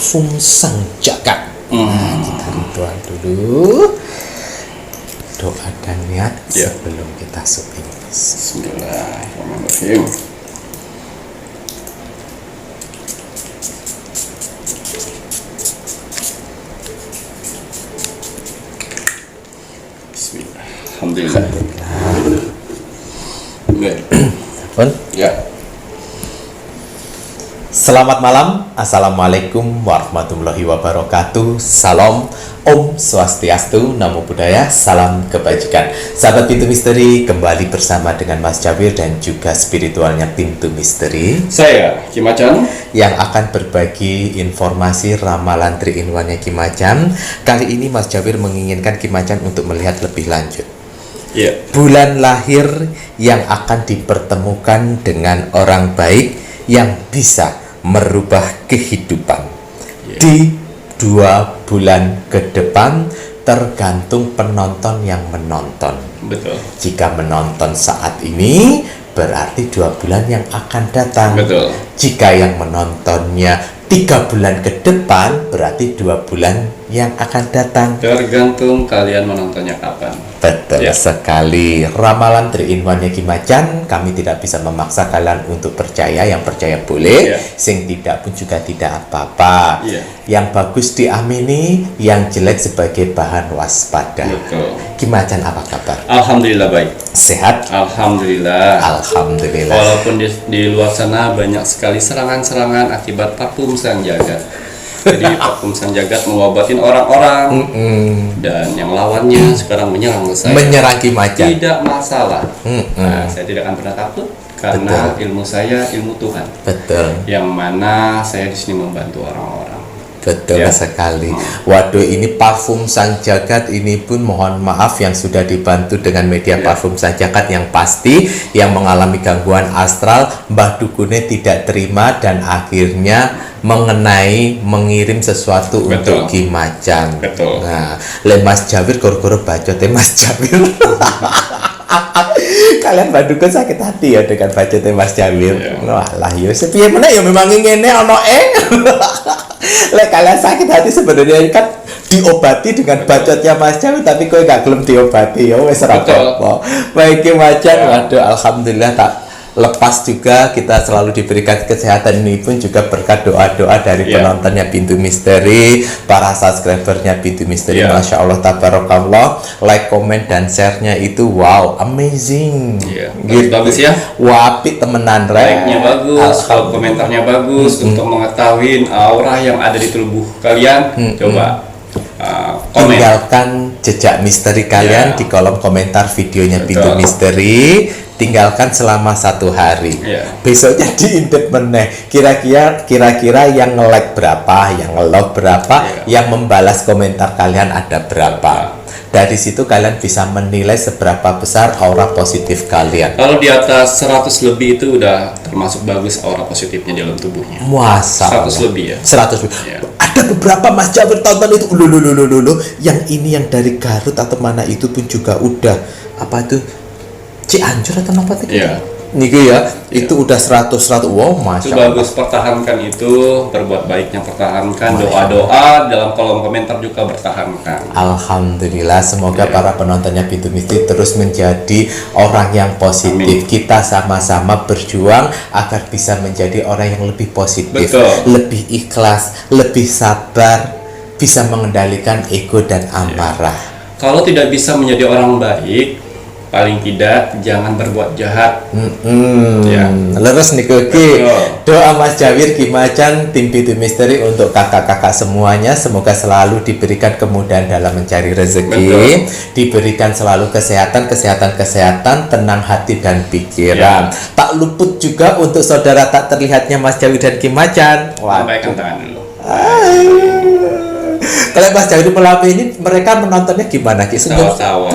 parfum sang jagat. Kita ritual dulu. Doa dan niat sebelum kita syuting. Bismillahirrahmanirrahim. Bismillah. Alhamdulillah. Ya. Selamat malam, Assalamualaikum warahmatullahi wabarakatuh. Salam, Om Swastiastu, Namo Buddhaya, salam kebajikan. Sahabat Pintu Misteri, kembali bersama dengan Mas Jawir dan juga spiritualnya Pintu Misteri. Saya Ki Macan yang akan berbagi informasi ramalan 3-in-1-nya Ki Macan. Kali ini Mas Jawir menginginkan Ki Macan untuk melihat lebih lanjut. Bulan lahir yang akan dipertemukan dengan orang baik yang bisa merubah kehidupan di 2 bulan ke depan, tergantung penonton yang menonton. Betul. Jika menonton saat ini, berarti 2 bulan yang akan datang. Betul. Jika yang menontonnya 3 bulan ke depan, berarti 2 bulan yang akan datang. Tergantung kalian menontonnya kapan. Betul sekali. Ramalan 3-in-1-nya Ki Macan, kami tidak bisa memaksa kalian untuk percaya. Yang percaya boleh, sing tidak pun juga tidak apa-apa. Yang bagus diamini, yang jelek sebagai bahan waspada. Betul. Ki Macan apa kabar? Alhamdulillah baik. Sehat? Alhamdulillah. Alhamdulillah. Walaupun di luar sana banyak sekali serangan-serangan akibat parfum sang jagat. Jadi parfum sang jagat mengobatin orang-orang dan yang lawannya sekarang menyerang saya. Menyerang Ki Macan. Tidak masalah. Nah, saya tidak akan pernah takut karena ilmu saya ilmu Tuhan. Betul. Yang mana saya di sini membantu orang-orang. Betul sekali. Waduh, ini parfum sang jagat ini pun mohon maaf yang sudah dibantu dengan media parfum sang jagat yang pasti yang mengalami gangguan astral. Mbah Dukune tidak terima dan akhirnya mengirim sesuatu untuk Ki Macan. Betul. Nah, Mas Jawir goro-goro bacotnya Mas Jawir. Kalian Mbak Dukun sakit hati ya dengan bacotnya Mas Jawir. Walah yo sepiye meneh ya memang ngene ono Lek kalian sakit hati sebenarnya kan diobati dengan bacotnya Mas Jawir, tapi kowe gak gelem diobati ya wis ora apa-apa. Baik Ki Macan, waduh alhamdulillah tak lepas juga kita selalu diberikan kesehatan ini pun juga berkat doa-doa dari penontonnya Pintu Misteri, para subscribernya Pintu Misteri. Masya Allah, tabarakallah, like, komen, dan share-nya itu wow, amazing. Gitu. Bagus ya. Wapi temenan like-nya bagus, komentarnya bagus untuk mengetahui aura yang ada di tubuh kalian. Coba tinggalkan jejak misteri kalian di kolom komentar videonya Pintu Misteri. Tinggalkan selama 1 hari. Besoknya diintip meneh. Kira-kira yang nge-like berapa, yang nge-love berapa, yang membalas komentar kalian ada berapa. Dari situ kalian bisa menilai seberapa besar aura positif kalian. Kalau di atas 100 lebih itu udah termasuk bagus aura positifnya dalam tubuhnya. Masa 100 lebih ya. 100 lebih. Ada beberapa Mas Jawir tonton itu yang ini yang dari Garut atau mana itu pun juga udah apa itu Cianjur atau apa tadi? Niki itu udah 100. Wow, Masya itu bagus. Pertahankan itu, berbuat baiknya pertahankan, doa-doa dalam kolom komentar juga bertahankan. Alhamdulillah, semoga para penontonnya Pintu Misteri terus menjadi orang yang positif. Kita sama-sama berjuang agar bisa menjadi orang yang lebih positif, lebih ikhlas, lebih sabar, bisa mengendalikan ego dan amarah. Kalau tidak bisa menjadi orang baik, paling tidak jangan berbuat jahat. Leres nih Ki. Doa Mas Jawir, Ki Macan, tim Pintu Misteri untuk kakak-kakak semuanya, semoga selalu diberikan kemudahan dalam mencari rezeki, diberikan selalu kesehatan, tenang hati dan pikiran. Tak luput juga untuk saudara tak terlihatnya Mas Jawir dan Ki Macan. Lambaikan tangan dulu. Kalau Mas Jawir melalui ini, mereka menontonnya gimana Ki? Tawa-tawa.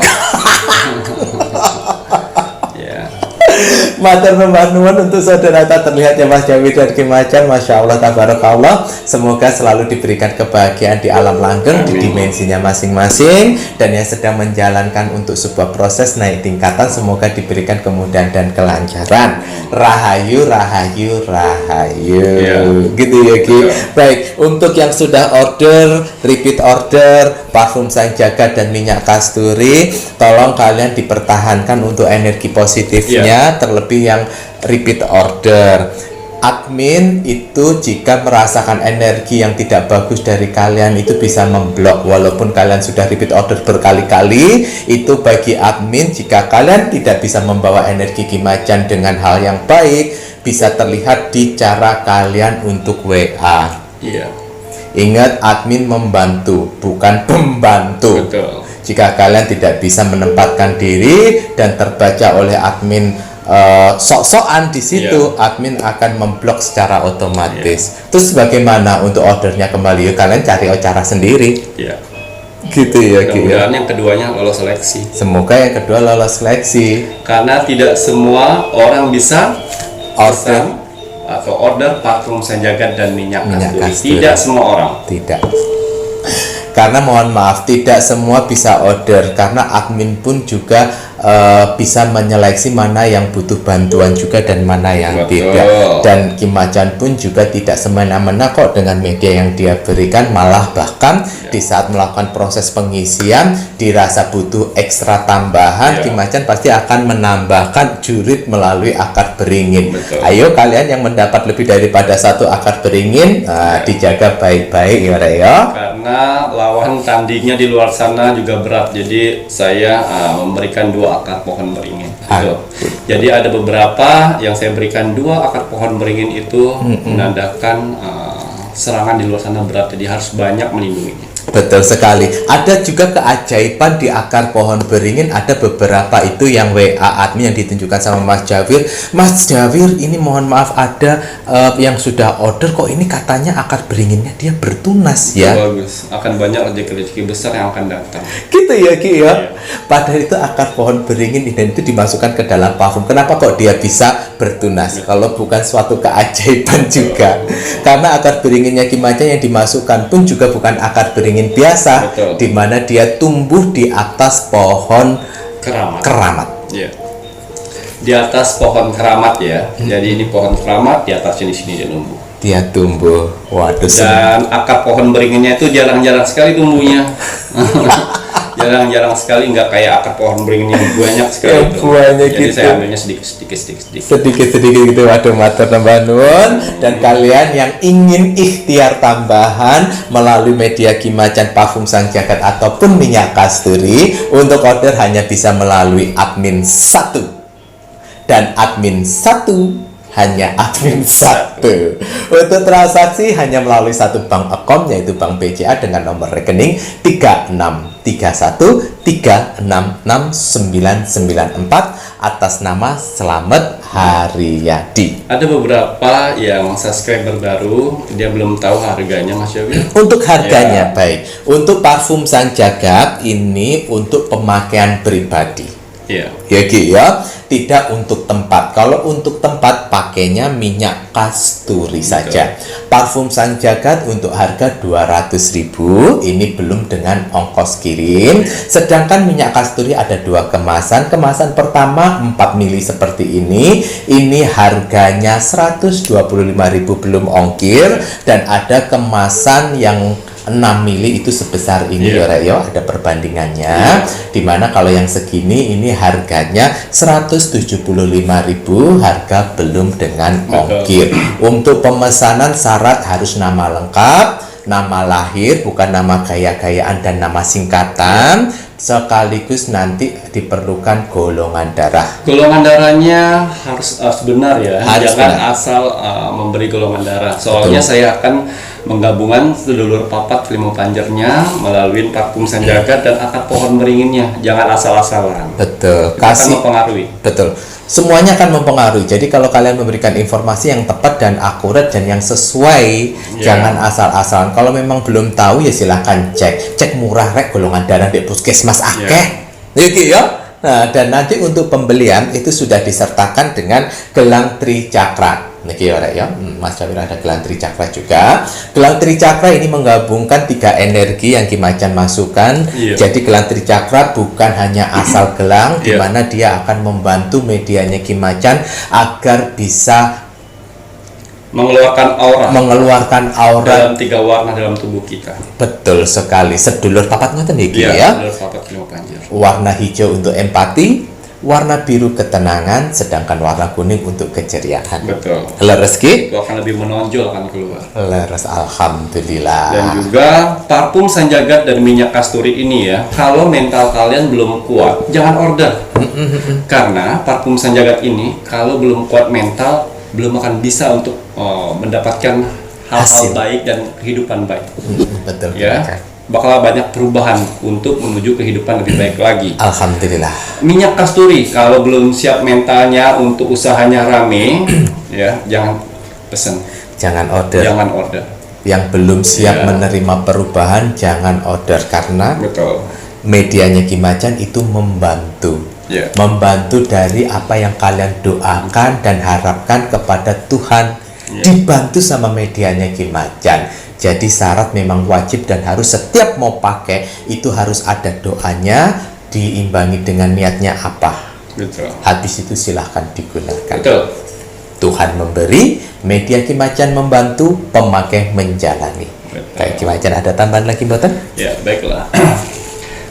Matur nuwun untuk saudara tak terlihatnya Mas Jawi dan Ki Macan, Masya Allah tabarakallah. Semoga selalu diberikan kebahagiaan di alam langgeng, di dimensinya masing-masing, dan yang sedang menjalankan untuk sebuah proses naik tingkatan semoga diberikan kemudahan dan kelancaran. Rahayu, rahayu, rahayu. Gitu ya Ki. Baik, untuk yang sudah order, repeat order parfum Sang Jagat dan minyak kasturi, tolong kalian dipertahankan untuk energi positifnya, terlebih yang repeat order. Admin itu jika merasakan energi yang tidak bagus dari kalian itu bisa memblok, walaupun kalian sudah repeat order berkali-kali. Itu bagi admin, jika kalian tidak bisa membawa energi Ki Macan dengan hal yang baik, bisa terlihat di cara kalian untuk WA. Ingat, admin membantu, bukan pembantu. Betul. Jika kalian tidak bisa menempatkan diri dan terbaca oleh admin sok-sokan di situ, admin akan memblok secara otomatis. Terus bagaimana untuk ordernya kembali? Kalian cari cara sendiri. Gitu ya, mudah-mudahan yang keduanya lolos seleksi. Semoga yang kedua lolos seleksi. Karena tidak semua orang bisa Order atau order parfum Sang Jagat dan minyak kasturi. kasturi. Tidak semua orang. Tidak. Karena mohon maaf, tidak semua bisa order, karena admin pun juga bisa menyeleksi mana yang butuh bantuan juga dan mana yang tidak. Dan Ki Macan pun juga tidak semena-mena kok dengan media yang dia berikan, malah bahkan di saat melakukan proses pengisian dirasa butuh ekstra tambahan, Ki Macan pasti akan menambahkan jurit melalui akar beringin. Ayo kalian yang mendapat lebih daripada satu akar beringin, dijaga baik-baik ya. Karena lawan tandingnya di luar sana juga berat, jadi saya memberikan 2 akar pohon beringin. Jadi ada beberapa yang saya berikan 2 akar pohon beringin itu menandakan serangan di luar sana berat, jadi harus banyak melindunginya. Betul sekali. Ada juga keajaiban di akar pohon beringin. Ada beberapa itu yang WA admin yang ditunjukkan sama Mas Jawir. Mas Jawir, ini mohon maaf ada yang sudah order kok ini katanya akar beringinnya dia bertunas ya. Bagus. Akan banyak rezeki besar yang akan datang. Gitu ya Ki ya. Padahal itu akar pohon beringin dan itu dimasukkan ke dalam parfum. Kenapa kok dia bisa bertunas? Kalau bukan suatu keajaiban juga. Karena akar beringinnya Ki Macan yang dimasukkan pun juga bukan akar beringin biasa, di mana dia tumbuh di atas pohon keramat. Di atas pohon keramat ya. Jadi ini pohon keramat, di atasnya di sini dia tumbuh. Dia tumbuh. Waduh. Dan akar pohon beringinnya itu jarang-jarang sekali tumbuhnya. Jarang-jarang sekali, nggak kayak akar pohon beringin yang banyak sekali. Jadi saya ambilnya sedikit gitu. Waduh, matur nambah nuwun. Dan kalian yang ingin ikhtiar tambahan melalui media Ki Macan parfum Sang Jagat ataupun minyak kasturi, untuk order hanya bisa melalui admin 1 dan admin 1. Hanya admin 1. Untuk transaksi hanya melalui satu bank account, yaitu Bank BCA dengan nomor rekening 3631366994 atas nama Slamet Haryadi. Ada beberapa yang subscriber baru, dia belum tahu harganya Mas Jawi. Untuk harganya baik. Untuk parfum Sang Jagat ini untuk pemakaian pribadi. Ya Ki ya, tidak untuk tempat. Kalau untuk tempat pakainya minyak kasturi saja. Parfum Sang Jagat untuk harga 200.000, ini belum dengan ongkos kirim. Sedangkan minyak kasturi ada 2 kemasan. Kemasan pertama 4 mili seperti ini harganya 125.000 belum ongkir, dan ada kemasan yang 6 mili itu sebesar ini ada perbandingannya, dimana kalau yang segini ini harganya 175.000, harga belum dengan ongkir. Untuk pemesanan syarat harus nama lengkap, nama lahir, bukan nama gaya-gayaan dan nama singkatan, sekaligus nanti diperlukan golongan darah. Golongan darahnya harus benar ya, jangan benar. Asal memberi golongan darah. Soalnya saya akan menggabungan sedulur papat lima panjernya melalui parfum Sang Jagat dan akar pohon beringinnya. Jangan asal-asalan. Betul. Kasih mempengaruhi. Betul. Semuanya akan mempengaruhi. Jadi kalau kalian memberikan informasi yang tepat dan akurat dan yang sesuai, jangan asal-asalan. Kalau memang belum tahu ya silahkan cek murah rek golongan darah di puskesmas akeh. Ya. Nah, dan nanti untuk pembelian itu sudah disertakan dengan gelang tricakra. Niki ya, Mas Cawir ada gelang tricakra juga. Gelang tricakra ini menggabungkan 3 energi yang Ki Macan masukkan. Iya. Jadi gelang tricakra bukan hanya asal gelang, di Iya. mana dia akan membantu medianya Ki Macan agar bisa mengeluarkan aura dalam 3 warna dalam tubuh kita. Betul sekali. Sedulur papat ngoten iki ya. Sedulur papat Kilombo Banjar. Warna hijau untuk empati, warna biru ketenangan, sedangkan warna kuning untuk keceriaan. Betul. Leres Ki? Itu akan lebih menonjol akan keluar. Leres, alhamdulillah. Dan juga parfum Sanjagat dan minyak kasturi ini ya, kalau mental kalian belum kuat, jangan order. Karena parfum Sanjagat ini kalau belum kuat mental, belum akan bisa untuk mendapatkan hal-hal Hasil. baik dan kehidupan baik. Betul Ya, Ki. bakal banyak perubahan untuk menuju kehidupan lebih baik lagi. Alhamdulillah. Minyak kasturi kalau belum siap mentalnya untuk usahanya rame, ya jangan pesen, Jangan order. jangan order. Yang belum siap Ya. menerima perubahan jangan order, karena Betul. medianya Ki Macan itu membantu. Ya. Membantu dari apa yang kalian doakan dan harapkan kepada Tuhan, Ya. dibantu sama medianya Ki Macan. Jadi syarat memang wajib dan harus setiap mau pakai itu harus ada doanya, diimbangi dengan niatnya apa. Betul. Habis itu silahkan digunakan. Betul. Tuhan memberi, media Ki Macan membantu, pemakai menjalani. Betul. Kayak Ki Macan ada tambahan lagi mboten? Ya, baiklah.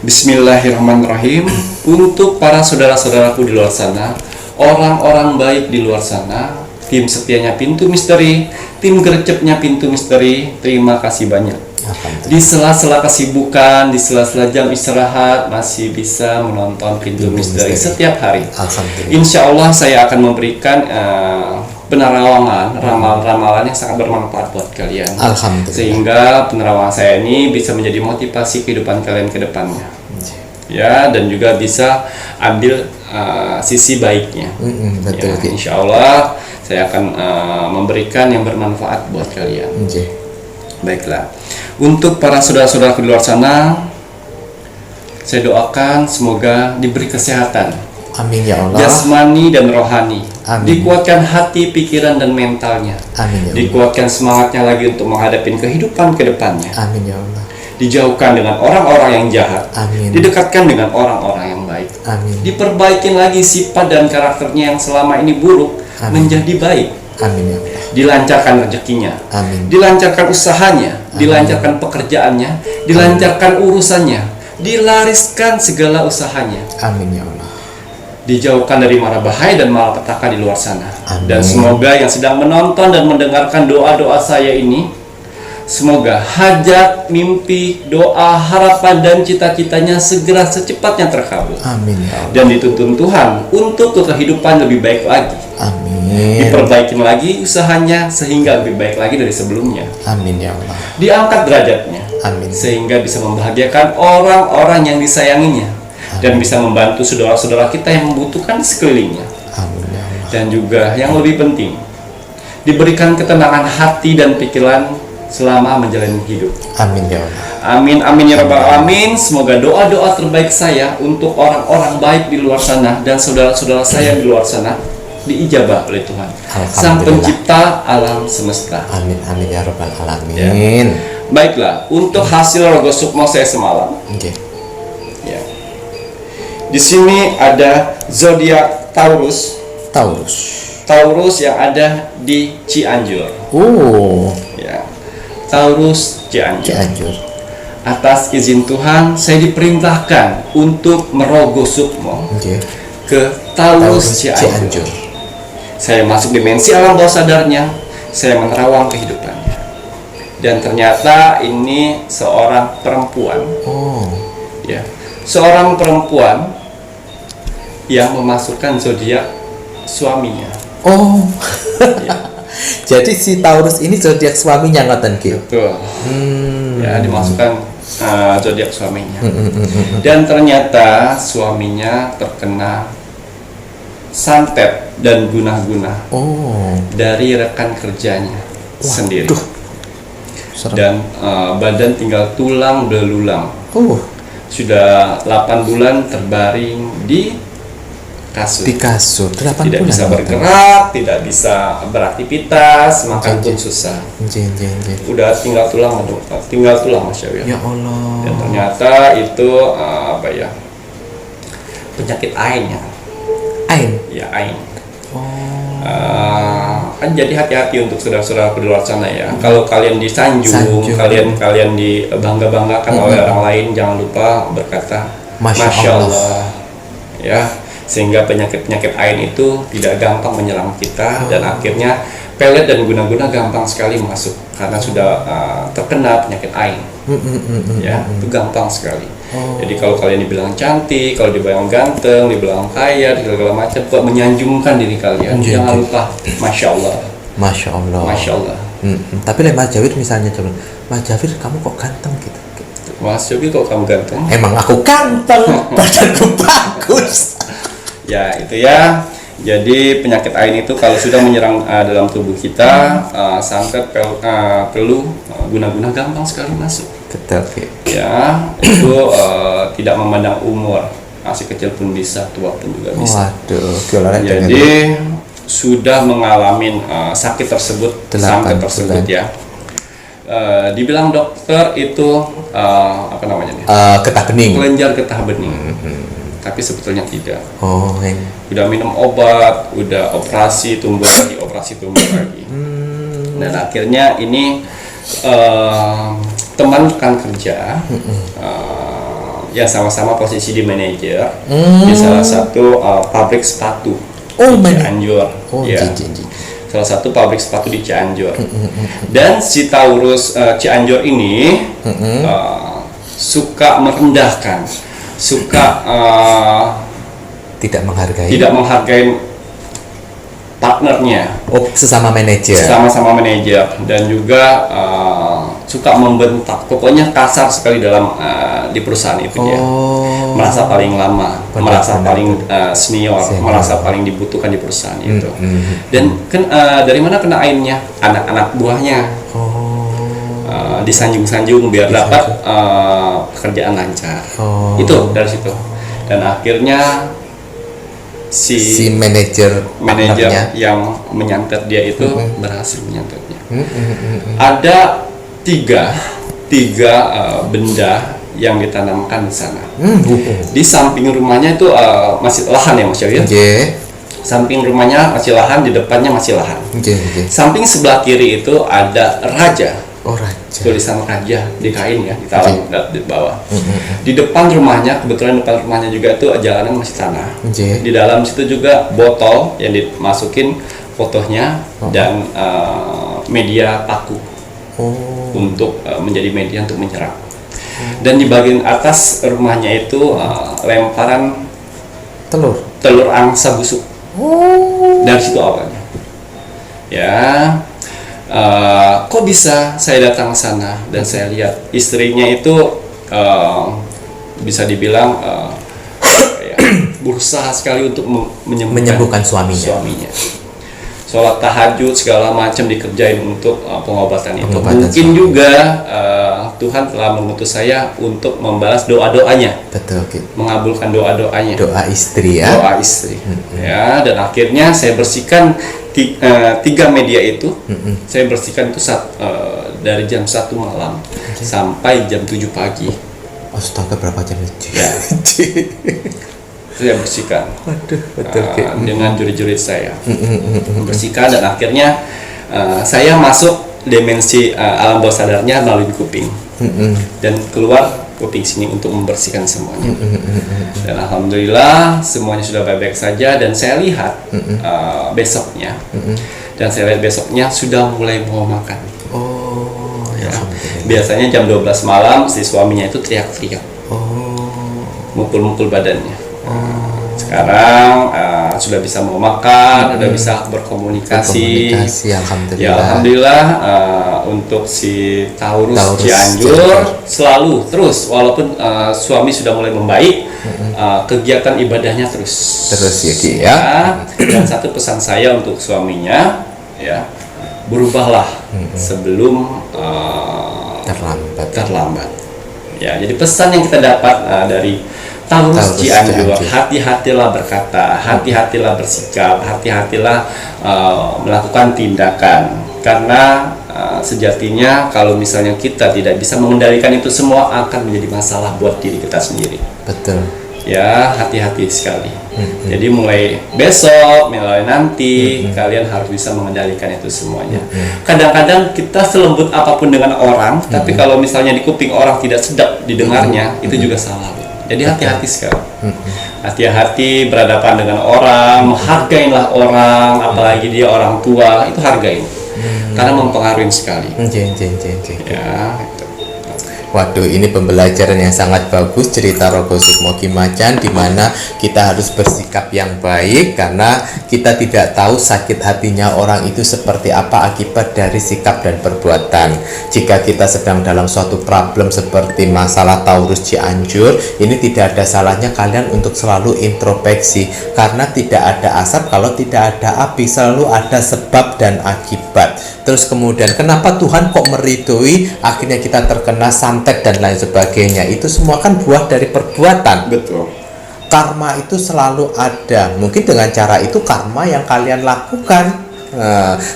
Bismillahirrahmanirrahim. Untuk para saudara-saudaraku di luar sana, orang-orang baik di luar sana, tim setianya Pintu Misteri, tim gercepnya Pintu Misteri, terima kasih banyak. Alhamdulillah. Di sela-sela kesibukan, di sela-sela jam istirahat, masih bisa menonton Pintu Misteri setiap hari. Alhamdulillah. Insya Allah saya akan memberikan penerawangan, ramalan-ramalan yang sangat bermanfaat buat kalian. Alhamdulillah. Sehingga penerawangan saya ini bisa menjadi motivasi kehidupan kalian ke depannya. Ya, dan juga bisa ambil sisi baiknya. Betul Ya, Ki. insya Allah saya akan memberikan yang bermanfaat buat kalian. Nggih. Baiklah. Untuk para saudara-saudara di luar sana, saya doakan semoga diberi kesehatan Amin ya Allah. jasmani dan rohani. Amin. Dikuatkan hati, pikiran dan mentalnya. Amin ya Allah. Dikuatkan semangatnya lagi untuk menghadapi kehidupan ke depannya. Amin ya Allah. Dijauhkan dengan orang-orang yang jahat. Amin. Didekatkan dengan orang-orang yang baik. Amin. Diperbaikin lagi sifat dan karakternya yang selama ini buruk Amin. menjadi baik. Amin ya Allah. Dilancarkan rezekinya. Amin. Dilancarkan usahanya, dilancarkan pekerjaannya, dilancarkan urusannya, dilariskan segala usahanya, Amin ya Allah. dijauhkan dari mara bahaya dan malapetaka di luar sana. Amin. Dan semoga yang sedang menonton dan mendengarkan doa-doa saya ini, semoga hajat, mimpi, doa, harapan dan cita-citanya segera secepatnya terkabul Amin ya Allah. dan dituntun Tuhan untuk ke kehidupan lebih baik lagi. Amin. Diperbaikin lagi usahanya sehingga lebih baik lagi dari sebelumnya. Amin ya Allah. Diangkat derajatnya Amin. sehingga bisa membahagiakan orang-orang yang disayanginya dan bisa membantu saudara-saudara kita yang membutuhkan sekelilingnya. Amin ya Allah. Dan juga yang lebih penting, diberikan ketenangan hati dan pikiran selama menjalani hidup. Amin ya Allah. Amin amin ya rabbal alamin. Semoga doa-doa terbaik saya untuk orang-orang baik di luar sana dan saudara-saudara saya di luar sana diijabah oleh Tuhan, Sang Alhamdulillah. Pencipta alam semesta. Amin amin ya rabbal alamin. Baiklah, untuk hasil rogo sukmo saya semalam, Nggih. ya. Di sini ada zodiak Taurus. Taurus. Taurus yang ada di Cianjur. Oh, Ya. Taurus Cianjur. Cianjur. Atas izin Tuhan, saya diperintahkan untuk merogoh sukmo Nggih. ke Taurus Cianjur. Saya masuk dimensi alam bawah sadarnya, saya menerawang kehidupannya. Dan ternyata ini seorang perempuan, Oh. ya, seorang perempuan yang memasukkan zodiak suaminya. Oh. Ya, Jadi si Taurus ini zodiak suaminya ngoten Ki. betul. Hmm. Ya, dimasukkan zodiak suaminya. Dan ternyata suaminya terkena santet dan guna-guna Oh. dari rekan kerjanya sendiri. Duh. Serem. Dan badan tinggal tulang belulang. Oh. Sudah 8 bulan terbaring di kasur. Di kasur 8 Tidak bulan. bisa bergerak, tidak bisa beraktivitas, makan pun susah. Nggih. Udah tinggal tulang, Mas Syawir. Ya Allah. Dan ternyata itu apa ya? Penyakit ain ya. Ain. Ya, ain. Oh. Kan jadi hati-hati untuk saudara-saudara di luar sana ya. Kalau kalian disanjung, kalian dibangga-banggakan oleh orang lain, jangan lupa berkata Masya Allah. Ya, sehingga penyakit-penyakit ain itu tidak gampang menyerang kita dan akhirnya pelet dan guna-guna gampang sekali masuk karena sudah terkena penyakit ain. Ya, itu gampang sekali. Jadi kalau kalian dibilang cantik, kalau dibilang ganteng, dibilang kaya, segala macam, kok menyanjungkan diri kalian, jangan lupa Masya Allah. Masya Allah. Masya Allah. Tapi Mas Jawir misalnya coba, Mas Jawir kamu kok ganteng gitu. Mas Jawir kok kamu ganteng? Emang aku ganteng, badanku bagus. Ya itu ya. Jadi penyakit ain itu kalau sudah menyerang dalam tubuh kita, santet, peluh, guna-guna gampang sekali masuk. Betul. Ya, itu tidak memandang umur, masih kecil pun bisa, tua pun juga bisa. Waduh, jadi sudah mengalami sakit tersebut, santet tersebut ya. Dibilang dokter itu apa namanya nih? Getah bening. Kelenjar getah bening. Tapi sebetulnya tidak. Yang Udah minum obat, udah operasi tumbuh lagi, Dan akhirnya ini teman rekan kerja yang sama-sama posisi di manajer di salah satu pabrik sepatu di Cianjur. Ya. Salah satu pabrik sepatu di Cianjur. Dan si Taurus Cianjur ini suka merendahkan, suka tidak menghargai partnernya. Sesama manajer. Sama-sama manajer dan juga suka membentak. Pokoknya kasar sekali dalam di perusahaan itu ya. Merasa paling lama, merasa paling senior, merasa paling dibutuhkan di perusahaan itu. Dan dari mana kena ainnya? Anak-anak buahnya. Disanjung-sanjung biar dapat pekerjaan lancar. Itu dari situ. Dan akhirnya si manajer yang menyantet dia itu berhasil menyantetnya. Ada tiga benda yang ditanamkan di sana. Di samping rumahnya itu masih lahan ya Mas Syawir. Samping rumahnya masih lahan, di depannya masih lahan. Samping sebelah kiri itu ada raja. Tulisan raja di kain ya, di talang di bawah. Di depan rumahnya, kebetulan depan rumahnya juga itu jalanan masih tanah. Di dalam situ juga botol yang dimasukin fotonya dan media paku untuk menjadi media untuk menyerap. Dan di bagian atas rumahnya itu lemparan telur angsa busuk. Dari situ awalnya. Ya. Kok bisa saya datang ke sana dan saya lihat istrinya itu bisa dibilang berusaha sekali untuk menyembuhkan suaminya. Sholat tahajud segala macam dikerjain untuk pengobatan itu. Mungkin juga Tuhan telah mengutus saya untuk membalas doa-doanya. Mengabulkan doa-doanya. Doa istri. Ya, dan akhirnya saya bersihkan tiga media itu. Saya bersihkan itu dari jam 1 malam sampai jam 7 pagi. Astaga, berapa jam itu? Ya. Saya bersihkan. Dengan jurit-jurit saya. Bersihkan dan akhirnya saya masuk dimensi alam bawah sadarnya melalui kuping. Dan keluar kuping sini untuk membersihkan semuanya. Dan alhamdulillah semuanya sudah baik-baik saja dan saya lihat besoknya. Dan saya lihat besoknya sudah mulai mau makan. Ya. Biasanya jam 12 malam si suaminya itu teriak-teriak. Mukul-mukul badannya. Sekarang sudah bisa mau makan, sudah bisa berkomunikasi. Alhamdulillah. Ya alhamdulillah untuk si Taurus Cianjur selalu terus walaupun suami sudah mulai membaik, kegiatan ibadahnya terus ya Ki ya. Dan satu pesan saya untuk suaminya ya, berubahlah sebelum terlambat. Ya, jadi pesan yang kita dapat dari Taurus Taurus Cianjur, Cianjur. hati-hatilah berkata, hati-hatilah bersikap, hati-hatilah melakukan tindakan. Karena sejatinya kalau misalnya kita tidak bisa mengendalikan itu semua akan menjadi masalah buat diri kita sendiri. Betul. Ya, hati-hati sekali. Jadi mulai besok, mulai nanti kalian harus bisa mengendalikan itu semuanya. Kadang-kadang kita selembut apapun dengan orang, tapi kalau misalnya di kuping orang tidak sedap didengarnya, itu juga salah. Jadi hati-hati sekali. Hati-hati berhadapan dengan orang, hargailah orang, apalagi dia orang tua, itu hargain. Karena mempengaruhi sekali. Ya, itu. Waduh, ini pembelajaran yang sangat bagus, cerita Rogo Sukmo Ki Macan, di mana kita harus bersikap yang baik karena kita tidak tahu sakit hatinya orang itu seperti apa akibat dari sikap dan perbuatan. Jika kita sedang dalam suatu problem seperti masalah Taurus Cianjur, ini tidak ada salahnya kalian untuk selalu introspeksi, karena tidak ada asap kalau tidak ada api, selalu ada sebab dan akibat. Terus kemudian kenapa Tuhan kok meridhoi akhirnya kita terkena santet dan lain sebagainya, itu semua kan buah dari perbuatan. Betul. Karma itu selalu ada, mungkin dengan cara itu karma yang kalian lakukan.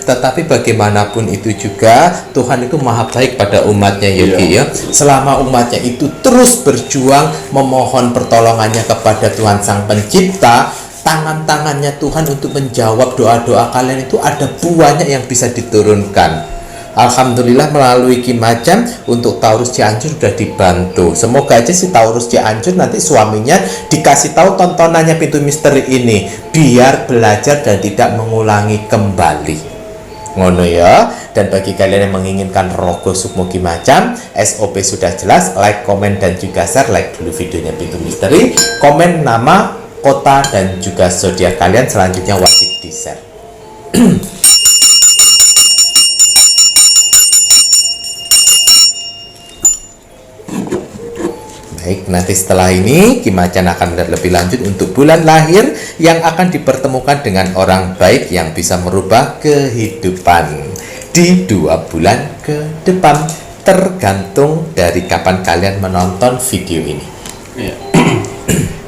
Tetapi bagaimanapun itu juga Tuhan itu maha baik pada umatnya, Yogi, ya. Selama umatnya itu terus berjuang memohon pertolongannya kepada Tuhan Sang Pencipta, tangan-tangannya Tuhan untuk menjawab doa-doa kalian itu ada buahnya yang bisa diturunkan. Alhamdulillah melalui Ki Macan untuk Taurus Cianjur sudah dibantu. Semoga aja si Taurus Cianjur nanti suaminya dikasih tahu tontonannya Pintu Misteri ini, biar belajar dan tidak mengulangi kembali. Ngono ya. Dan bagi kalian yang menginginkan Rogo Sukmo Ki Macan, SOP sudah jelas, like, komen dan juga share. Like dulu videonya Pintu Misteri, komen nama, kota dan juga zodiak kalian, selanjutnya wajib di-share. Baik, nanti setelah ini Ki Macan akan melihat lebih lanjut untuk bulan lahir yang akan dipertemukan dengan orang baik yang bisa merubah kehidupan di 2 bulan ke depan, tergantung dari kapan kalian menonton video ini. Ya.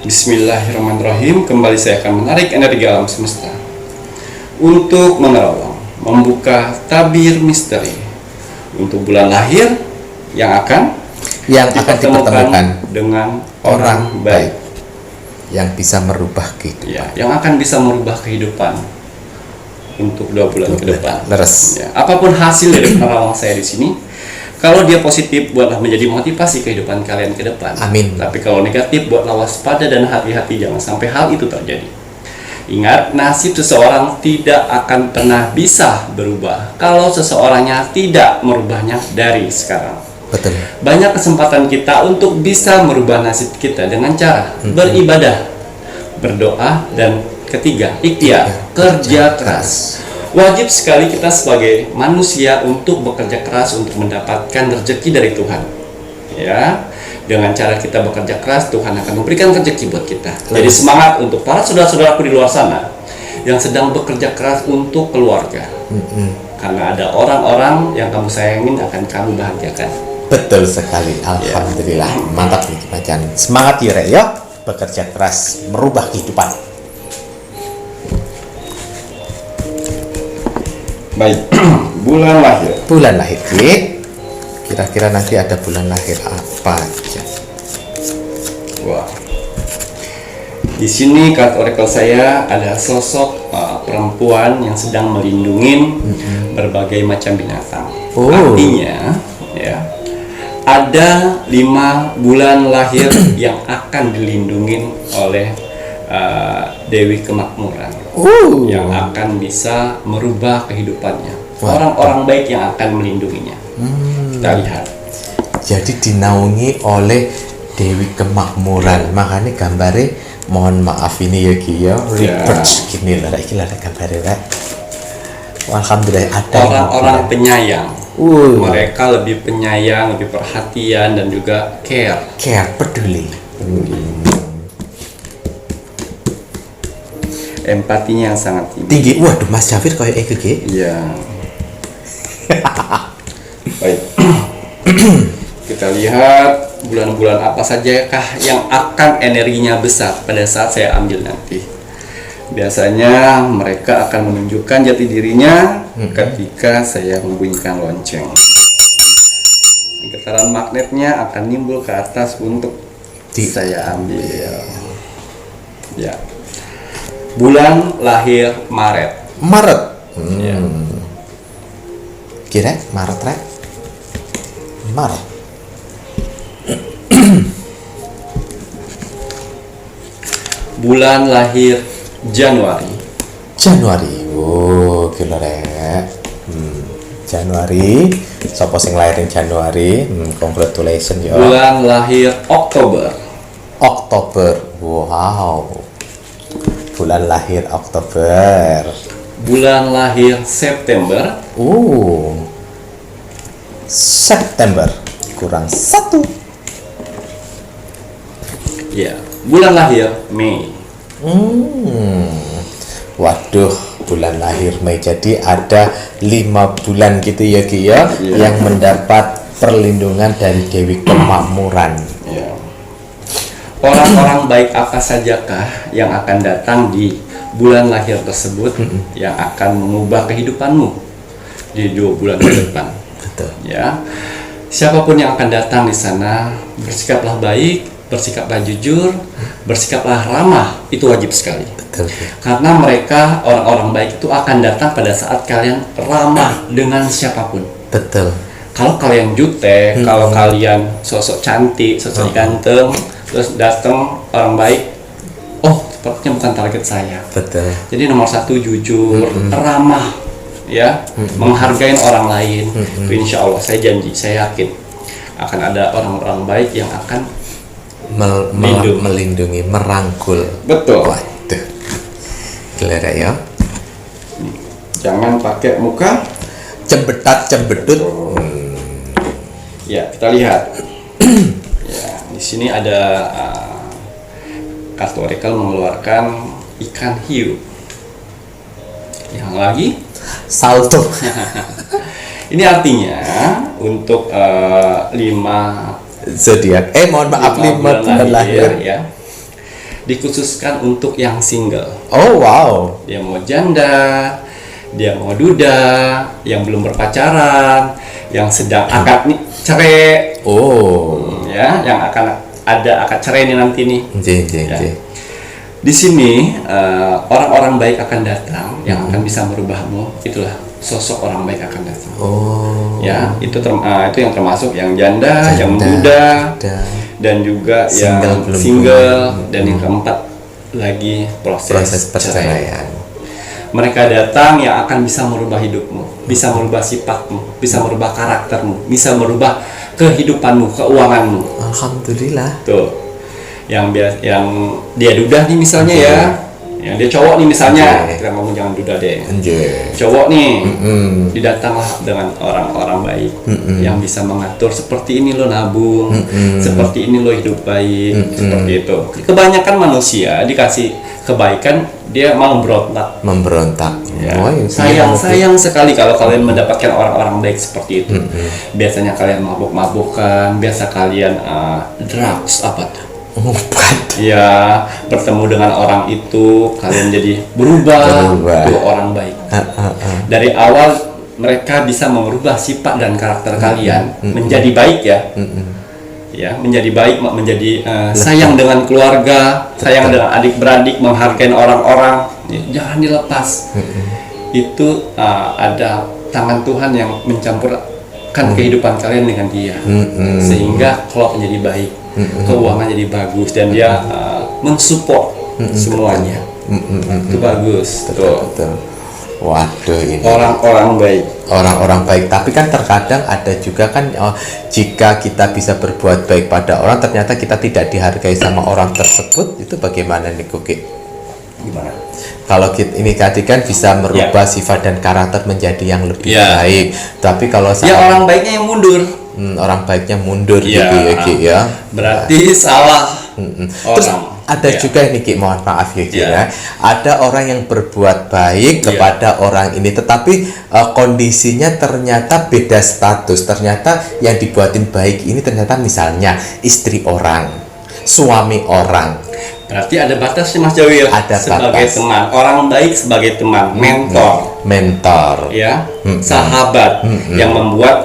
Bismillahirrahmanirrahim. Kembali saya akan menarik energi alam semesta untuk menerawang, membuka tabir misteri untuk bulan lahir yang akan dipertemukan dengan orang baik yang bisa merubah kehidupan. Ya, yang akan bisa merubah kehidupan untuk 2 bulan ke depan. Leres. Ya, apapun hasil dari penerawang saya di sini, kalau dia positif, buatlah menjadi motivasi kehidupan kalian ke depan. Amin. Tapi kalau negatif, buatlah waspada dan hati-hati, jangan sampai hal itu terjadi. Ingat, nasib seseorang tidak akan pernah bisa berubah kalau seseorangnya tidak merubahnya dari sekarang. Betul. Banyak kesempatan kita untuk bisa merubah nasib kita dengan cara beribadah, berdoa, dan ketiga, ikhtiar, kerja keras. Wajib sekali kita sebagai manusia untuk bekerja keras untuk mendapatkan rezeki dari Tuhan. Ya, dengan cara kita bekerja keras, Tuhan akan memberikan rezeki buat kita. Jadi semangat untuk para saudara-saudaraku di luar sana yang sedang bekerja keras untuk keluarga. Karena ada orang-orang yang kamu sayangin akan kamu bahagiakan. Betul sekali, alhamdulillah. Mantap nih Ki Macan. Semangat ya, Rek, ya. Bekerja keras merubah kehidupan. Baik, bulan lahir. Bulan lahir, Ki. Kira-kira nanti ada bulan lahir apa aja? Wah. Di sini kartu oracle saya ada sosok perempuan yang sedang melindungi berbagai macam binatang. Artinya, ya, ada 5 bulan lahir yang akan dilindungi oleh Dewi Kemakmuran, yang akan bisa merubah kehidupannya. Orang-orang baik yang akan melindunginya. Kita lihat. Jadi dinaungi oleh Dewi Kemakmuran. Makanya gambarnya, mohon maaf ini ya Ki ya, reverse gini lah, iki lah gambarnya, Rek. Alhamdulillah ada orang-orang penyayang. Mereka lebih penyayang, lebih perhatian, dan juga care, peduli. Empatinya yang sangat tinggi. Waduh, Mas Jafir kayak Ki. Iya. Baik. Kita lihat bulan-bulan apa sajakah yang akan energinya besar pada saat saya ambil nanti. Biasanya mereka akan menunjukkan jati dirinya ketika saya membunyikan lonceng. Getaran magnetnya akan nimbul ke atas untuk saya ambil. Ya. Bulan lahir Maret. Maret. Ya. Kira Maret rek. Maret. Bulan lahir Januari. Januari. Oh, gila rek. Januari. Sopo sing lahir ing Januari? Congratulations ya. Bulan lahir Oktober. Oktober. Wow. Bulan lahir Oktober. Bulan lahir September. September. Kurang 1. Ya. Bulan lahir Mei. Waduh, bulan lahir Mei. Jadi ada 5 bulan gitu ya Ki ya, yang mendapat perlindungan dari Dewi Kemakmuran. Ya. Orang-orang baik apa sajakah yang akan datang di bulan lahir tersebut yang akan mengubah kehidupanmu di 2 bulan ke depan. Betul. Ya. Siapapun yang akan datang di sana, bersikaplah baik, bersikaplah jujur, bersikaplah ramah, itu wajib sekali. Betul. Karena mereka, orang-orang baik itu akan datang pada saat kalian ramah dengan siapapun. Betul. Kalau kalian jutek, kalau kalian sosok cantik, sosok ganteng, terus datang orang baik, oh sepertinya bukan target saya. Betul. Jadi nomor 1 jujur, ramah, ya, menghargai orang lain. Insya Allah, saya janji, saya yakin akan ada orang-orang baik yang akan melindungi, merangkul. Betul. Waduh. Gila ya. Jangan pakai muka Cembetat cembedut. Ya, kita lihat. Ya, di sini ada kartu oracle mengeluarkan ikan hiu. Yang lagi Salto. ini artinya untuk 5 Zodiak. Mohon maaf 5 bulan lahir. ya. Dikhususkan untuk yang single. Oh wow. Dia mau janda, dia mau duda, yang belum berpacaran, yang sedang akad nih cerai. Ya, yang akan ada akad cerai nih nanti nih. Ya. Di sini orang-orang baik akan datang yang akan bisa merubahmu. Itulah sosok orang baik akan datang. Ya, itu yang termasuk yang janda, yang duda, dan juga yang single, dan yang keempat lagi proses perceraian. Mereka datang yang akan bisa merubah hidupmu, bisa merubah sifatmu, bisa merubah karaktermu, bisa merubah kehidupanmu, keuanganmu. Alhamdulillah. Tuh. Yang dia duda nih misalnya ya. Yang dia cowok nih misalnya, kita ngomong jangan duda deh. Cowok nih, didatanglah dengan orang-orang baik yang bisa mengatur seperti ini lo nabung, seperti ini lo hidup baik, seperti itu. Kebanyakan manusia dikasih kebaikan dia mau memberontak. Ya. Sayang sekali kalau kalian mendapatkan orang-orang baik seperti itu. Biasanya kalian mabuk-mabukan, biasa kalian drugs apa tuh? Ya, bertemu dengan orang itu kalian jadi berubah. Tuh orang baik. Dari awal mereka bisa mengubah sifat dan karakter kalian menjadi baik ya. Ya, menjadi baik, menjadi sayang dengan keluarga, sayang dengan adik-beradik, menghargai orang-orang. Jangan dilepas. Itu ada tangan Tuhan yang mencampurkan kehidupan kalian dengan dia, sehingga kalau menjadi baik, keuangan jadi bagus, dan dia mensupport semuanya. Itu bagus. Betul. Waduh, ini orang-orang baik. Tapi kan terkadang ada juga kan, jika kita bisa berbuat baik pada orang, ternyata kita tidak dihargai sama orang tersebut. Itu bagaimana nih Kuki? Gimana? Kalau kita ini tadi kan bisa merubah sifat dan karakter menjadi yang lebih baik. Tapi kalau orang baiknya yang mundur. Orang baiknya mundur gitu ya. Berarti salah. Terus ada Ya. juga ini Ki, mohon maaf ya Ki Ya. ya. Ada orang yang berbuat baik kepada orang ini, tetapi kondisinya ternyata beda status. Ternyata yang dibuatin baik ini ternyata misalnya istri orang, suami orang. Berarti ada batasnya Mas Jawil. Ada sebagai batas. teman, orang baik sebagai teman, mentor, ya, sahabat yang membuat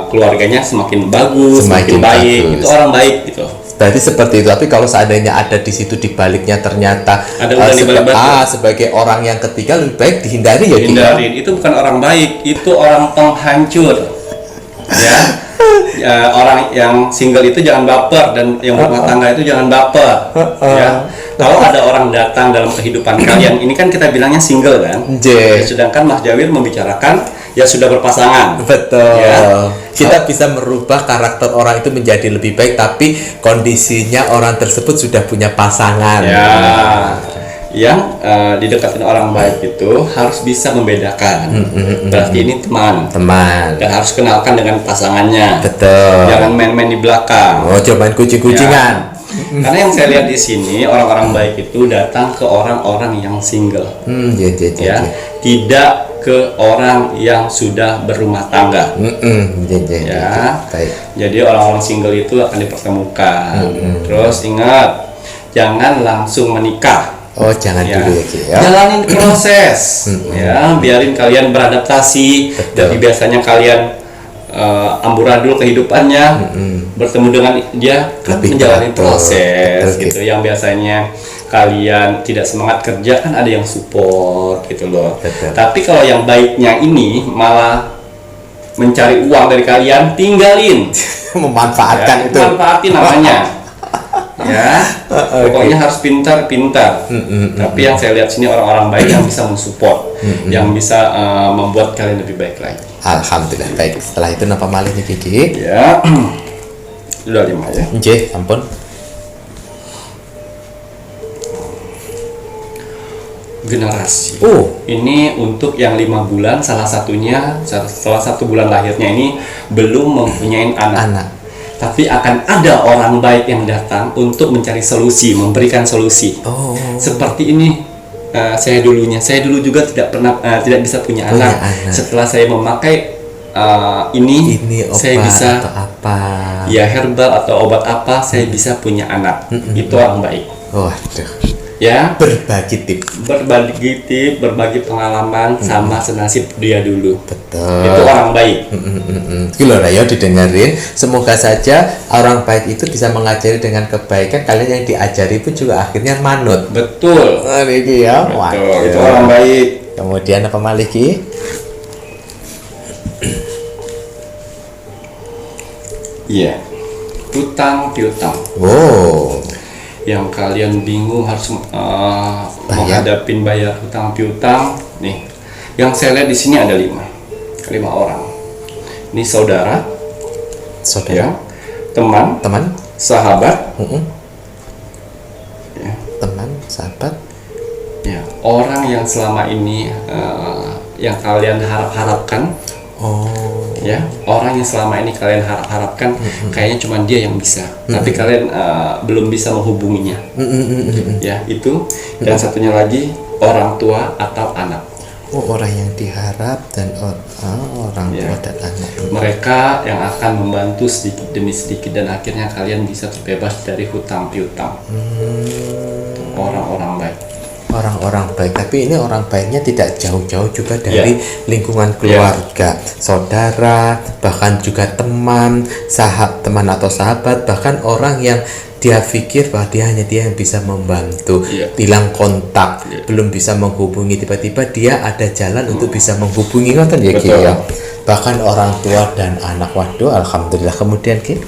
keluarganya semakin bagus, semakin baik. bagus. Itu orang baik gitu. Berarti seperti itu. Tapi kalau seandainya ada di situ di baliknya ternyata Ada udah di balik batu. sebagai orang yang ketiga lebih baik dihindari ya Ki. Hindarin, itu bukan orang baik, itu orang penghancur. Ya. Orang yang single itu jangan baper, dan yang berumah tangga itu jangan baper. Ya. Kalau ada orang datang dalam kehidupan kalian, ini kan kita bilangnya single kan. J. Sedangkan Mas Jawir membicarakan ya sudah berpasangan. Betul. Ya. Kita bisa merubah karakter orang itu menjadi lebih baik, tapi kondisinya orang tersebut sudah punya pasangan. Ya. Yang didekatin orang baik itu harus bisa membedakan. Berarti ini teman. Teman. Dan harus kenalkan dengan pasangannya. Betul. Jangan main-main di belakang. Oh, cobain kucing-kucingan. Ya. Karena yang saya lihat di sini orang-orang baik itu datang ke orang-orang yang single, ya, tidak ke orang yang sudah berumah tangga. Ya. Baik. Jadi orang-orang single itu akan dipertemukan. Terus ingat, jangan langsung menikah. Oh, jangan Ya. dulu ya Ki ya. Jalanin proses, ya, biarin kalian beradaptasi. Jadi biasanya kalian amburadul kehidupannya, bertemu dengan dia kan Lebih menjalani betul. proses Betul, gitu. Yang biasanya kalian tidak semangat kerja kan ada yang support gitu loh. Betul. Tapi kalau yang baiknya ini malah mencari uang dari kalian, tinggalin. Memanfaatkan itu. Manfaatin namanya. Ya, pokoknya harus pintar-pintar. Tapi yang saya lihat sini orang-orang baik yang bisa mensupport, yang bisa membuat kalian lebih baik lagi. Alhamdulillah. Baik. Setelah itu napa malih nih Kiki? Ya, sudah 5 ya. Nggih, ampun. Generasi. Oh, Ini untuk yang 5 bulan, salah satu bulan lahirnya ini belum mempunyai anak. anak. Tapi akan ada orang baik yang datang untuk mencari solusi, memberikan solusi. Oh. Seperti ini, saya dulu juga tidak pernah tidak bisa punya anak. Setelah saya memakai ini Ini obat saya bisa atau apa? ya herbal atau obat apa, saya bisa punya anak. Itu orang baik. Waduh. Ya, Berbagi tips. berbagi pengalaman sama senasib dia dulu. Betul. Itu orang baik. Gila Rayo didengerin. Semoga saja orang baik itu bisa mengajari dengan kebaikan. Kalian yang diajari pun juga akhirnya manut. Betul. Ini ya. Betul. Itu orang baik. Kemudian apa malih Ki? Iya. Hutang piutang. Wow. Yang kalian bingung harus menghadapin bayar hutang piutang nih. Yang saya lihat di sini ada 5 orang. Ini saudara, ya, teman, sahabat, ya, teman, sahabat, ya, orang yang selama ini yang kalian harapkan. Ya, orang yang selama ini kalian harapkan, kayaknya cuma dia yang bisa, tapi kalian belum bisa menghubunginya. Ya, itu. Dan satunya lagi orang tua atau anak. Oh, orang yang diharap dan orang tua dan anak. Mereka yang akan membantu sedikit demi sedikit dan akhirnya kalian bisa terbebas dari hutang piutang. Orang-orang baik. Orang-orang baik, tapi ini orang baiknya tidak jauh-jauh juga dari lingkungan keluarga, saudara, bahkan juga teman atau sahabat, bahkan orang yang dia pikir bahwa dia yang bisa membantu, hilang kontak, belum bisa menghubungi, tiba-tiba dia ada jalan untuk bisa menghubungi, ngoten ya Ki ya. Bahkan orang tua dan anak. Waduh, alhamdulillah. Kemudian Ki?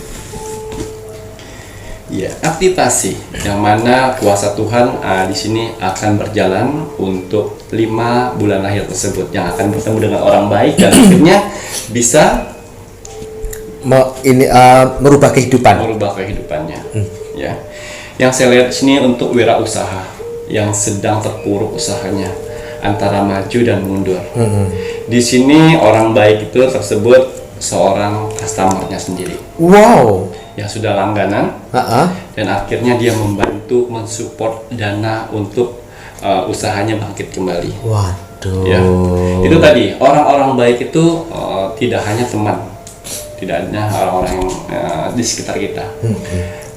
Ya, aktivasi yang mana kuasa Tuhan di sini akan berjalan untuk 5 bulan lahir tersebut yang akan bertemu dengan orang baik dan akhirnya bisa merubah kehidupannya. Ya, yang saya lihat di sini untuk wirausaha yang sedang terpuruk usahanya antara maju dan mundur. Di sini orang baik itu tersebut seorang customernya sendiri. Wow. Yang sudah langganan, dan akhirnya dia membantu mensupport dana untuk usahanya bangkit kembali. Waduh. Ya, itu tadi orang-orang baik itu tidak hanya teman, tidak hanya orang-orang yang di sekitar kita,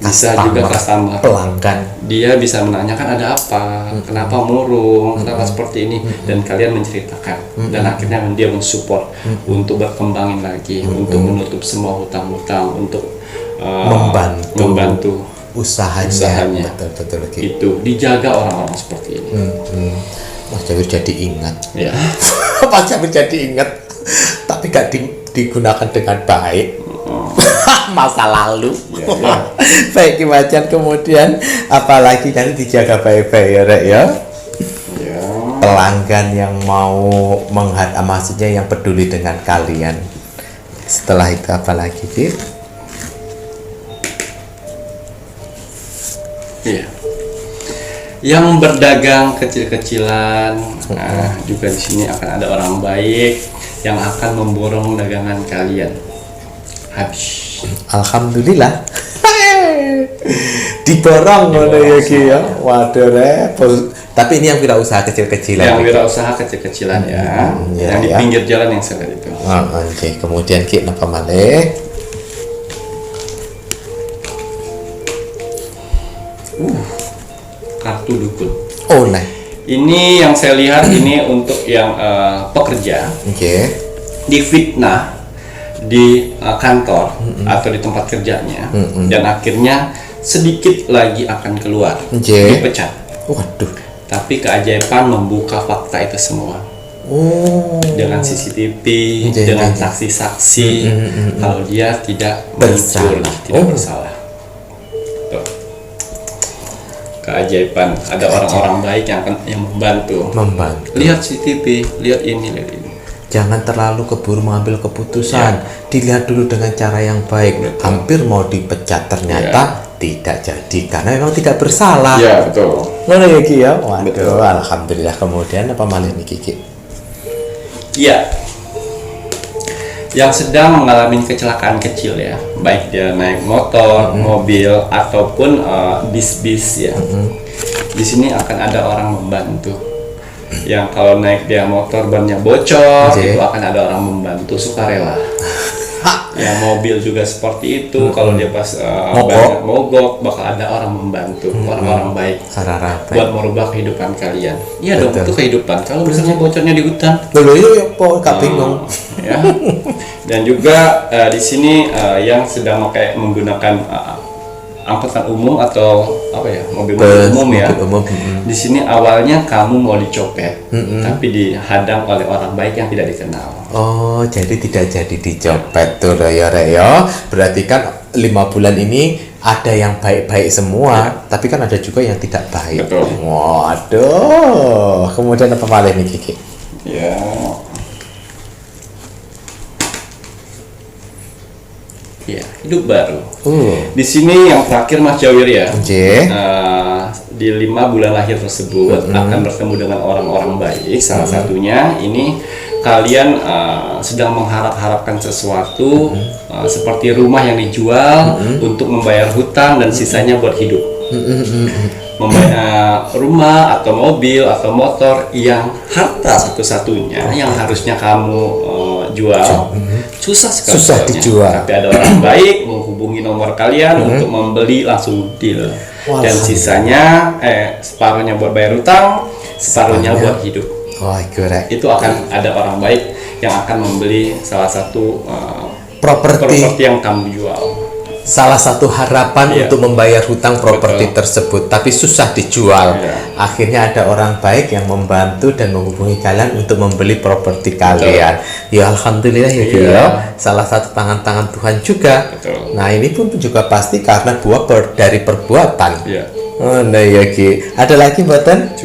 bisa juga customer, pelanggan. Dia bisa menanyakan ada apa, kenapa murung, kenapa seperti ini, dan kalian menceritakan, dan akhirnya dia mensupport untuk berkembangin lagi, untuk menutup semua hutang-hutang, untuk membantu usahanya. Betul itu dijaga orang-orang seperti ini. Mas Jawir jadi ingat. Ya. Mas Jawir jadi ingat, tapi gak digunakan dengan baik. Masa lalu. Ya. Baik Macan, kemudian apalagi nanti dijaga baik-baik ya Rek ya. Ya. Pelanggan yang mau maksudnya yang peduli dengan kalian. Setelah itu apalagi Dit? Iya. Yang berdagang kecil-kecilan, nah juga di sini akan ada orang baik yang akan memborong dagangan kalian habis. Alhamdulillah. Diborong ngono ya Ki ya. Waduh repot. Tapi ini yang wirausaha kecil-kecilan. Yang wirausaha kecil-kecilan ya. Yang di pinggir jalan yang saya lihat itu. Oke. Kemudian Ki napa malih? Kartu dukun. Oh nah. Ini yang saya lihat ini untuk yang pekerja. Difitnah di kantor atau di tempat kerjanya, dan akhirnya sedikit lagi akan keluar, dipecat. Waduh. Tapi keajaiban membuka fakta itu semua. Dengan CCTV, dengan saksi-saksi, kalau dia tidak bersalah, tidak bersalah. Tuh. Keajaiban, ada orang-orang baik yang membantu. Lihat CCTV, lihat ini. Jangan terlalu keburu mengambil keputusan. Dilihat dulu dengan cara yang baik. Betul. Hampir mau dipecat, ternyata tidak jadi karena memang tidak bersalah. Ya betul. Mana ya Ki ya? Waduh, alhamdulillah. Kemudian apa malih nih Ki? Iya. Yang sedang mengalami kecelakaan kecil ya, baik dia naik motor, mobil ataupun bis ya. Di sini akan ada orang membantu. Yang kalau naik dia motor bannya bocor, itu akan ada orang membantu sukarela. Ya mobil juga seperti itu. Kalau dia pas banyak mogok, bakal ada orang membantu, orang-orang baik buat merubah kehidupan kalian. Iya dong, itu kehidupan. Kalau misalnya bocornya di hutan, bingung. Ya. Dan juga di sini yang sedang menggunakan angkutan umum atau mobil umum ya. Di sini awalnya kamu mau dicopet, tapi dihadang oleh orang baik yang tidak dikenal. Oh, jadi tidak jadi dicopet tuh ya Rek ya. Berarti kan 5 bulan ini ada yang baik-baik semua, tapi kan ada juga yang tidak baik. Betul. Waduh. Kemudian apa malih nih Kiki? Ya. Ya, hidup baru. Di sini yang terakhir Mas Jawir ya. Di 5 bulan lahir tersebut akan bertemu dengan orang-orang baik. Salah satunya ini kalian sedang mengharap-harapkan sesuatu seperti rumah yang dijual untuk membayar hutang dan sisanya buat hidup. Membayar rumah atau mobil atau motor yang harta satu-satunya yang harusnya kamu jual susah sekali. Susah dijual. Tapi ada orang baik menghubungi nomor kalian untuk membeli langsung deal. Dan sisanya separuhnya buat bayar hutang, separuhnya buat hidup. Itu akan ada orang baik yang akan membeli salah satu properti yang kamu jual. Salah satu harapan untuk membayar hutang properti tersebut, tapi susah dijual. Akhirnya ada orang baik yang membantu dan menghubungi kalian untuk membeli properti kalian. Ya alhamdulillah ya. Salah satu tangan-tangan Tuhan juga. Nah ini pun juga pasti karena buah dari perbuatan. Nah ya Ki, ada lagi buatan?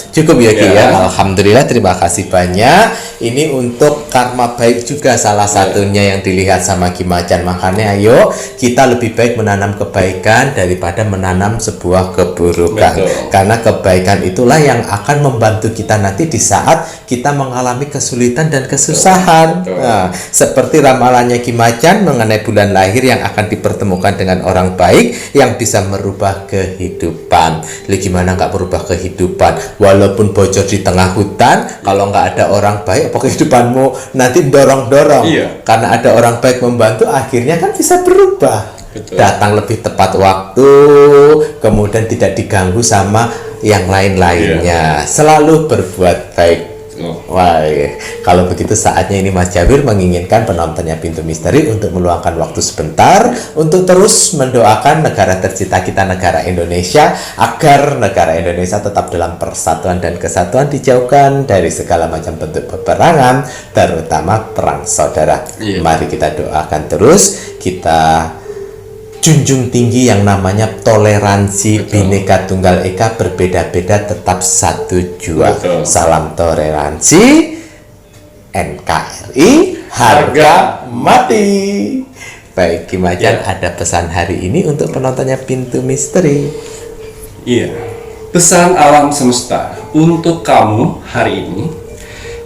Cukup ya Ki ya. Alhamdulillah, terima kasih banyak. Ini untuk karma baik juga salah satunya yang dilihat sama Ki Macan. Makanya ayo kita kita lebih baik menanam kebaikan daripada menanam sebuah keburukan. Betul. Karena kebaikan itulah yang akan membantu kita nanti di saat kita mengalami kesulitan dan kesusahan. Betul. Nah, seperti ramalannya Ki Macan mengenai bulan lahir yang akan dipertemukan dengan orang baik yang bisa merubah kehidupan. Lalu gimana nggak merubah kehidupan? Walaupun bocor di tengah hutan, kalau nggak ada orang baik, apa kehidupanmu nanti dorong-dorong? Iya. Karena ada orang baik membantu, akhirnya kan bisa berubah. Betul. Datang lebih tepat waktu, kemudian tidak diganggu sama yang lain-lainnya. Selalu berbuat baik. Wah, kalau begitu saatnya ini Mas Jawir menginginkan penontonnya Pintu Misteri untuk meluangkan waktu sebentar untuk terus mendoakan negara tercinta kita, negara Indonesia, agar negara Indonesia tetap dalam persatuan dan kesatuan, dijauhkan dari segala macam bentuk peperangan, terutama perang saudara. Iya. Mari kita doakan terus, kita junjung tinggi yang namanya toleransi. Betul. Bhinneka Tunggal Ika, berbeda-beda tetap satu jua. Betul. Salam toleransi, NKRI harga mati. Baik, Ki Macan, Ya. ada pesan hari ini untuk penontonnya Pintu Misteri. Iya. Pesan alam semesta untuk kamu hari ini.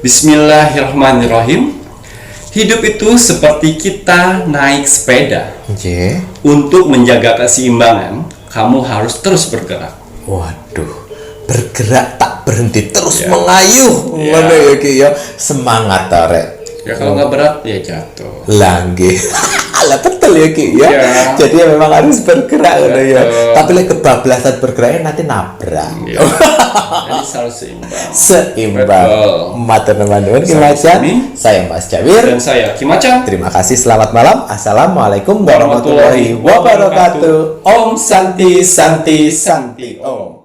Bismillahirrahmanirrahim. Hidup itu seperti kita naik sepeda. Oke. Untuk menjaga keseimbangan, kamu harus terus bergerak. Waduh, bergerak tak berhenti, terus Ya. mengayuh. Ya. Ngono ya, Ki ya. Semangat Torek. Ya kalau nggak berat ya jatuh. Langge. Lah betul ya Ki ya. Ya. Jadi ya memang harus bergerak ngono ya. Betul. Tapi lek kebablasan bergeraknya nanti nabrak. Ya. Jadi selalu seimbang. Seimbang. Betul. Matur nuwun Ki Sama Macan. sini. Saya Mas Jawir. Dan saya Ki Macan. Terima kasih, selamat malam. Assalamualaikum warahmatullahi wabarakatuh. Om Santi Santi Santi Om.